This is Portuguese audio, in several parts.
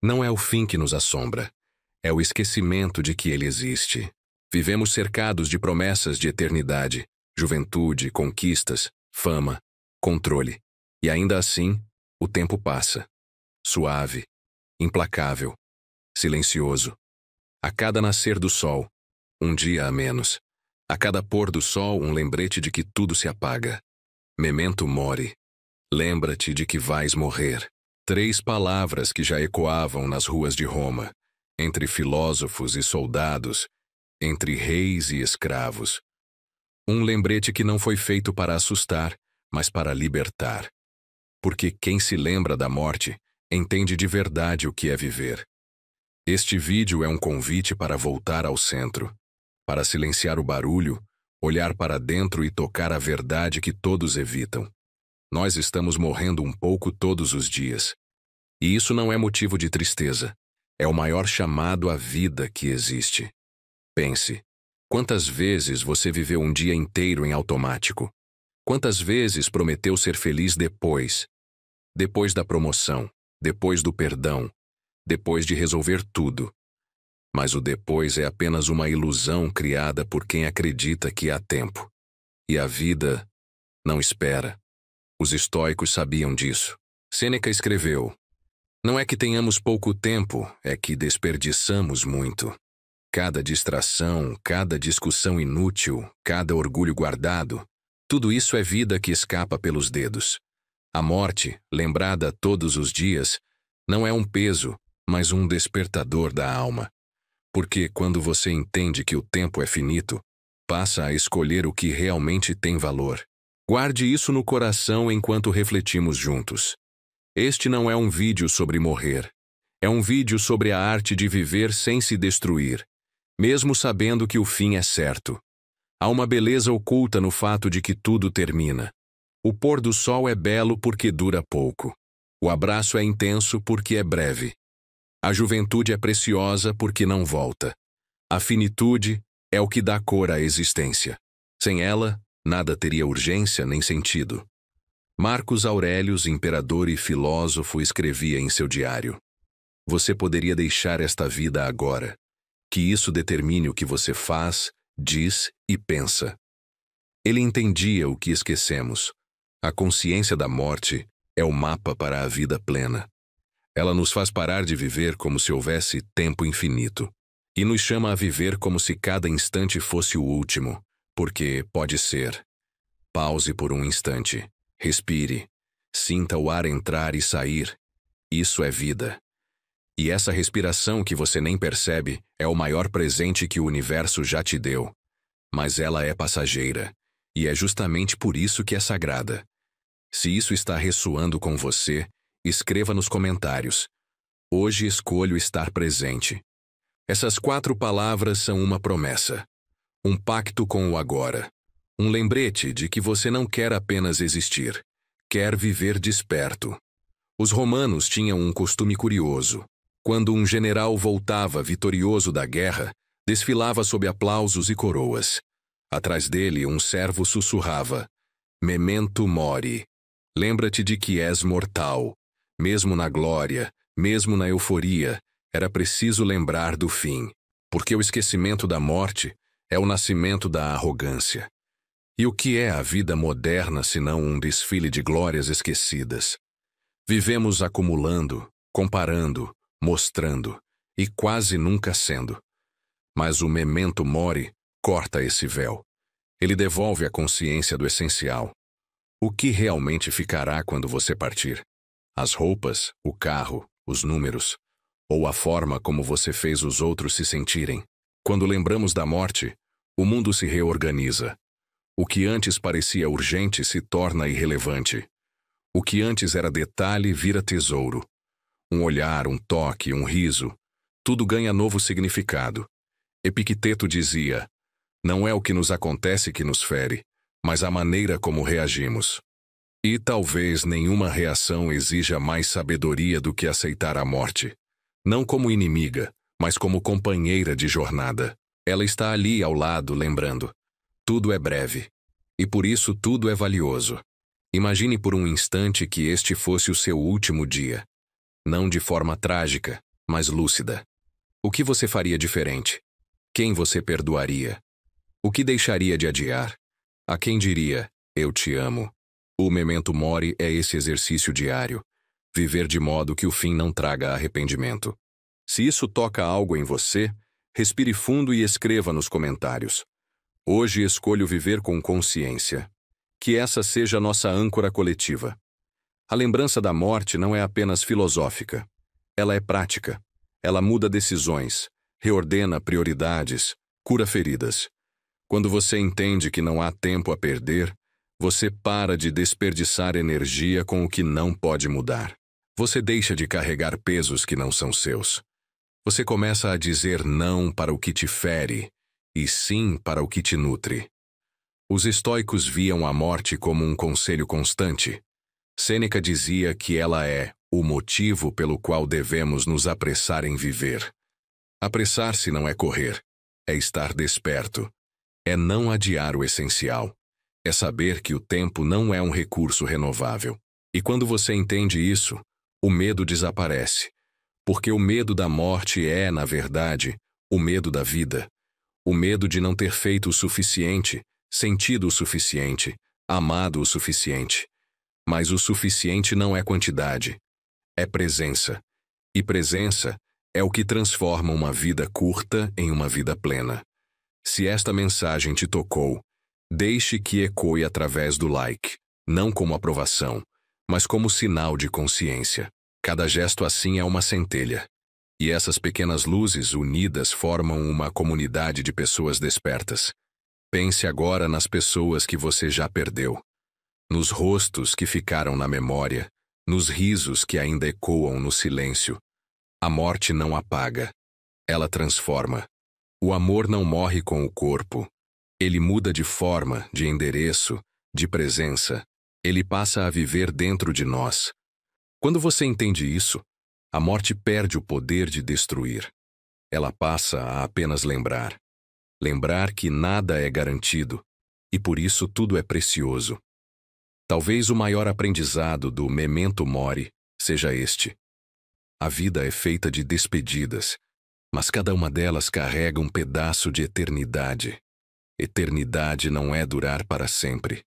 Não é o fim que nos assombra, é o esquecimento de que ele existe. Vivemos cercados de promessas de eternidade, juventude, conquistas, fama, controle. E ainda assim, o tempo passa. Suave, implacável, silencioso. A cada nascer do sol, um dia a menos. A cada pôr do sol, um lembrete de que tudo se apaga. Memento mori. Lembra-te de que vais morrer. 3 palavras que já ecoavam nas ruas de Roma, entre filósofos e soldados, entre reis e escravos. Um lembrete que não foi feito para assustar, mas para libertar. Porque quem se lembra da morte entende de verdade o que é viver. Este vídeo é um convite para voltar ao centro, para silenciar o barulho, olhar para dentro e tocar a verdade que todos evitam. Nós estamos morrendo um pouco todos os dias. E isso não é motivo de tristeza. É o maior chamado à vida que existe. Pense, quantas vezes você viveu um dia inteiro em automático? Quantas vezes prometeu ser feliz depois? Depois da promoção, depois do perdão, depois de resolver tudo. Mas o depois é apenas uma ilusão criada por quem acredita que há tempo. E a vida não espera. Os estoicos sabiam disso. Sêneca escreveu: não é que tenhamos pouco tempo, é que desperdiçamos muito. Cada distração, cada discussão inútil, cada orgulho guardado, tudo isso é vida que escapa pelos dedos. A morte, lembrada todos os dias, não é um peso, mas um despertador da alma. Porque quando você entende que o tempo é finito, passa a escolher o que realmente tem valor. Guarde isso no coração enquanto refletimos juntos. Este não é um vídeo sobre morrer. É um vídeo sobre a arte de viver sem se destruir, mesmo sabendo que o fim é certo. Há uma beleza oculta no fato de que tudo termina. O pôr do sol é belo porque dura pouco. O abraço é intenso porque é breve. A juventude é preciosa porque não volta. A finitude é o que dá cor à existência. Sem ela, nada teria urgência nem sentido. Marcos Aurelius, imperador e filósofo, escrevia em seu diário: você poderia deixar esta vida agora. Que isso determine o que você faz, diz e pensa. Ele entendia o que esquecemos. A consciência da morte é o mapa para a vida plena. Ela nos faz parar de viver como se houvesse tempo infinito. E nos chama a viver como se cada instante fosse o último, porque pode ser. Pause por um instante. Respire. Sinta o ar entrar e sair. Isso é vida. E essa respiração que você nem percebe é o maior presente que o universo já te deu. Mas ela é passageira. E é justamente por isso que é sagrada. Se isso está ressoando com você, escreva nos comentários. Hoje escolho estar presente. Essas 4 palavras são uma promessa. Um pacto com o agora. Um lembrete de que você não quer apenas existir. Quer viver desperto. Os romanos tinham um costume curioso. Quando um general voltava vitorioso da guerra, desfilava sob aplausos e coroas. Atrás dele, um servo sussurrava: memento mori. Lembra-te de que és mortal. Mesmo na glória, mesmo na euforia, era preciso lembrar do fim. Porque o esquecimento da morte é o nascimento da arrogância. E o que é a vida moderna senão um desfile de glórias esquecidas? Vivemos acumulando, comparando, mostrando, e quase nunca sendo. Mas o memento mori corta esse véu. Ele devolve a consciência do essencial. O que realmente ficará quando você partir? As roupas, o carro, os números, ou a forma como você fez os outros se sentirem? Quando lembramos da morte, o mundo se reorganiza. O que antes parecia urgente se torna irrelevante. O que antes era detalhe vira tesouro. Um olhar, um toque, um riso, tudo ganha novo significado. Epicteto dizia: não é o que nos acontece que nos fere, mas a maneira como reagimos. E talvez nenhuma reação exija mais sabedoria do que aceitar a morte. Não como inimiga, mas como companheira de jornada. Ela está ali ao lado, lembrando: tudo é breve. E por isso tudo é valioso. Imagine por um instante que este fosse o seu último dia. Não de forma trágica, mas lúcida. O que você faria diferente? Quem você perdoaria? O que deixaria de adiar? A quem diria, eu te amo? O memento mori é esse exercício diário. Viver de modo que o fim não traga arrependimento. Se isso toca algo em você, respire fundo e escreva nos comentários. Hoje escolho viver com consciência. Que essa seja a nossa âncora coletiva. A lembrança da morte não é apenas filosófica. Ela é prática. Ela muda decisões, reordena prioridades, cura feridas. Quando você entende que não há tempo a perder, você para de desperdiçar energia com o que não pode mudar. Você deixa de carregar pesos que não são seus. Você começa a dizer não para o que te fere, e sim para o que te nutre. Os estoicos viam a morte como um conselho constante. Sêneca dizia que ela é o motivo pelo qual devemos nos apressar em viver. Apressar-se não é correr, é estar desperto. É não adiar o essencial. É saber que o tempo não é um recurso renovável. E quando você entende isso, o medo desaparece. Porque o medo da morte é, na verdade, o medo da vida. O medo de não ter feito o suficiente, sentido o suficiente, amado o suficiente. Mas o suficiente não é quantidade. É presença. E presença é o que transforma uma vida curta em uma vida plena. Se esta mensagem te tocou, deixe que ecoe através do like, não como aprovação, mas como sinal de consciência. Cada gesto assim é uma centelha. E essas pequenas luzes unidas formam uma comunidade de pessoas despertas. Pense agora nas pessoas que você já perdeu. Nos rostos que ficaram na memória, nos risos que ainda ecoam no silêncio. A morte não apaga, ela transforma. O amor não morre com o corpo. Ele muda de forma, de endereço, de presença. Ele passa a viver dentro de nós. Quando você entende isso, a morte perde o poder de destruir. Ela passa a apenas lembrar. Lembrar que nada é garantido, e por isso tudo é precioso. Talvez o maior aprendizado do memento mori seja este. A vida é feita de despedidas, mas cada uma delas carrega um pedaço de eternidade. Eternidade não é durar para sempre.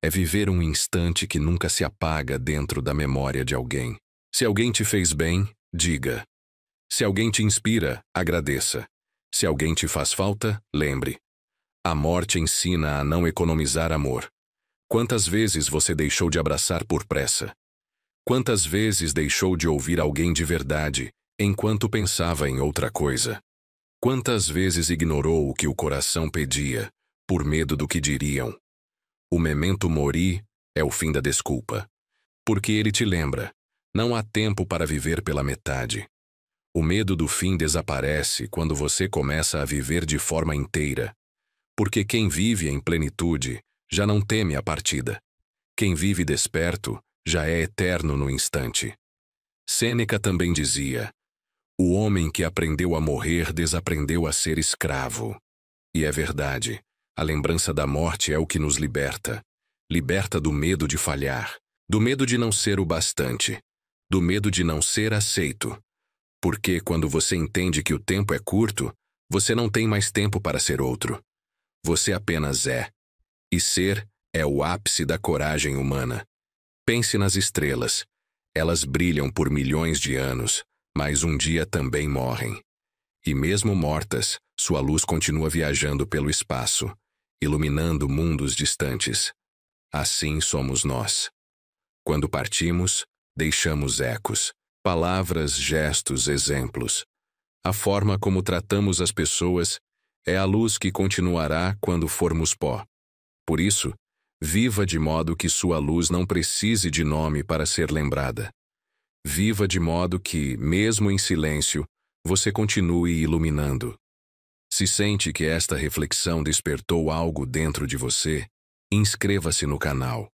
É viver um instante que nunca se apaga dentro da memória de alguém. Se alguém te fez bem, diga. Se alguém te inspira, agradeça. Se alguém te faz falta, lembre. A morte ensina a não economizar amor. Quantas vezes você deixou de abraçar por pressa? Quantas vezes deixou de ouvir alguém de verdade, enquanto pensava em outra coisa? Quantas vezes ignorou o que o coração pedia, por medo do que diriam? O memento mori é o fim da desculpa. Porque ele te lembra, não há tempo para viver pela metade. O medo do fim desaparece quando você começa a viver de forma inteira. Porque quem vive em plenitude já não teme a partida. Quem vive desperto já é eterno no instante. Sêneca também dizia: o homem que aprendeu a morrer desaprendeu a ser escravo. E é verdade, a lembrança da morte é o que nos liberta. Liberta do medo de falhar, do medo de não ser o bastante, do medo de não ser aceito. Porque quando você entende que o tempo é curto, você não tem mais tempo para ser outro. Você apenas é. E ser é o ápice da coragem humana. Pense nas estrelas. Elas brilham por milhões de anos, mas um dia também morrem. E mesmo mortas, sua luz continua viajando pelo espaço, iluminando mundos distantes. Assim somos nós. Quando partimos, deixamos ecos, palavras, gestos, exemplos. A forma como tratamos as pessoas é a luz que continuará quando formos pó. Por isso, viva de modo que sua luz não precise de nome para ser lembrada. Viva de modo que, mesmo em silêncio, você continue iluminando. Se sente que esta reflexão despertou algo dentro de você, inscreva-se no canal.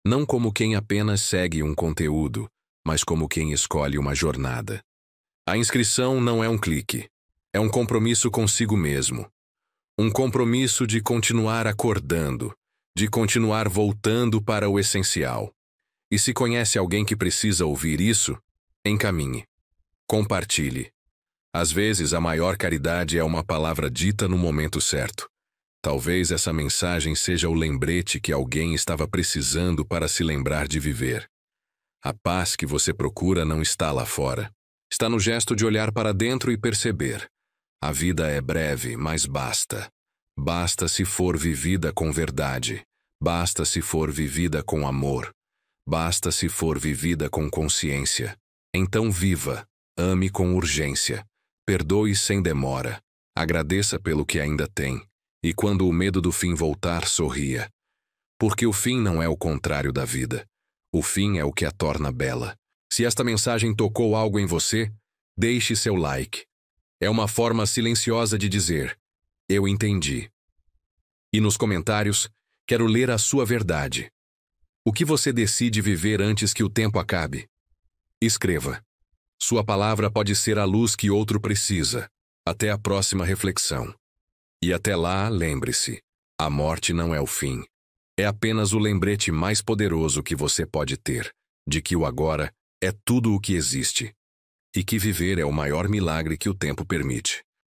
Não como quem apenas segue um conteúdo, mas como quem escolhe uma jornada. A inscrição não é um clique. É um compromisso consigo mesmo. Um compromisso de continuar acordando, de continuar voltando para o essencial. E se conhece alguém que precisa ouvir isso, encaminhe. Compartilhe. Às vezes, a maior caridade é uma palavra dita no momento certo. Talvez essa mensagem seja o lembrete que alguém estava precisando para se lembrar de viver. A paz que você procura não está lá fora. Está no gesto de olhar para dentro e perceber. A vida é breve, mas basta. Basta se for vivida com verdade. Basta se for vivida com amor. Basta se for vivida com consciência. Então viva, ame com urgência, perdoe sem demora, agradeça pelo que ainda tem, e quando o medo do fim voltar, sorria. Porque o fim não é o contrário da vida. O fim é o que a torna bela. Se esta mensagem tocou algo em você, deixe seu like. É uma forma silenciosa de dizer, eu entendi. E nos comentários, quero ler a sua verdade. O que você decide viver antes que o tempo acabe? Escreva. Sua palavra pode ser a luz que outro precisa. Até a próxima reflexão. E até lá, lembre-se, a morte não é o fim. É apenas o lembrete mais poderoso que você pode ter, de que o agora é tudo o que existe. E que viver é o maior milagre que o tempo permite.